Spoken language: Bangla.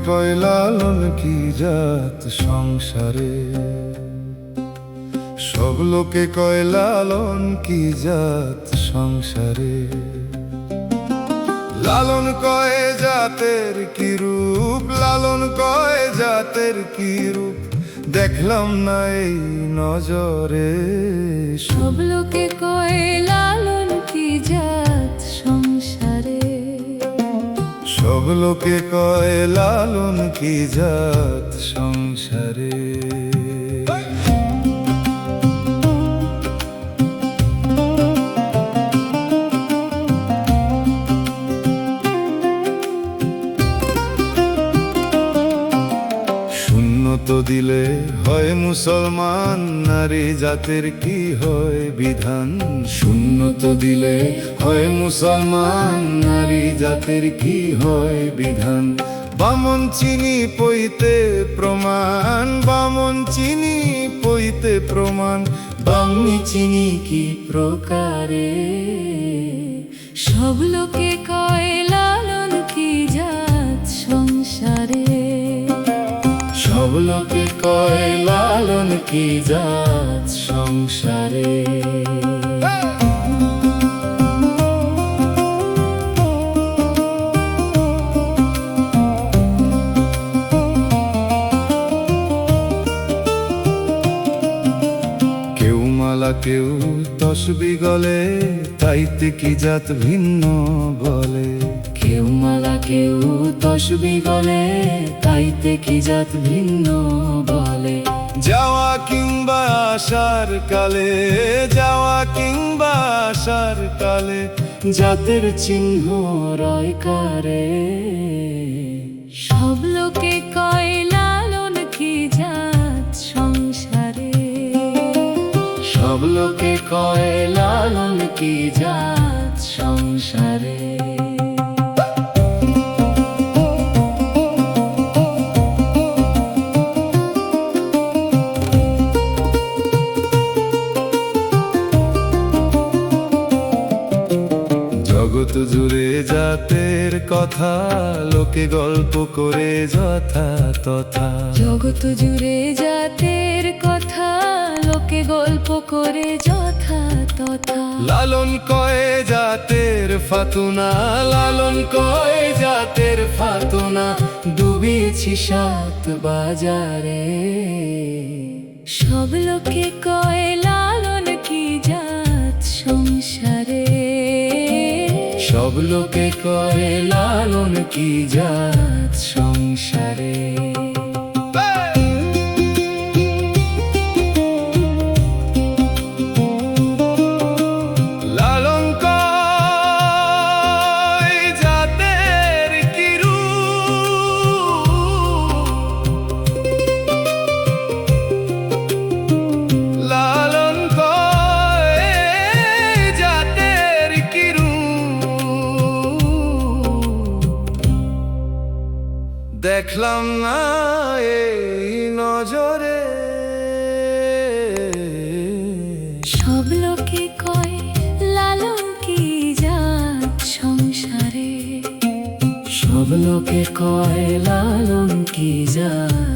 কয় লালন কি জাত সংসারে, সব লোকে কয় লালন কি জাত সংসারে। লালন কয় জাতের কি রূপ, লালন কয় জাতের কি রূপ, দেখলাম না এই নজরে। সব লোকে কয় লালন কি জাত সংসারে, সব লোকে কয় লালন কি জাত সংসারে। তো দিলে হয় মুসলমান, নারী জাতের কি হয় বিধান। শূন্য তো দিলে হয় মুসলমান, নারী জাতের কি হয় বিধান। বামন চিনি পইতে প্রমাণ, বামন চিনি পইতে প্রমাণ, বামনি চিনি কি প্রকারে। সব লোকে কয় লালন কি জাত সংসারে, সব লোকে কয় লালন কি জাত সংসারে। কেউ মালা কেউ তসবি গলে, তাইতে কি জাত ভিন্ন বলে। কেউ মালা কেউ তসবি গলে, তাইতে কি জাত ভিন্ন বলে। যাওয়া কিংবা আসার কালে, যাওয়া কিংবা আসার কালে, জাতের চিহ্ন রয় কারে। সব লোকে কয় লালন কি জাত সংসারে, সব লোকে কয় লালন কি জাত সংসারে। জগৎ জুড়ে জাতের কথা, লোকে গল্প করে যথা তথা। জগৎ জুড়ে জাতের কথা, লোকে গল্প করে যথা তথা। লালন কয় জাতের ফাতুনা, লালন কয় জাতের ফাতুনা, ডুবিয়েছি সাত বাজারে। সব লোকে কয় লালন কি জাত সংসারে, সব লোকে কয় লালন কি জাত সংসারে। লালন কয় জাতের কি রূপ, লালন কয় জাতের কি রূপ, দেখলাম না এই নজরে। সব লোকে কয় লালন কি জাত সংসারে, সব লোকে কয় লালন কি জাত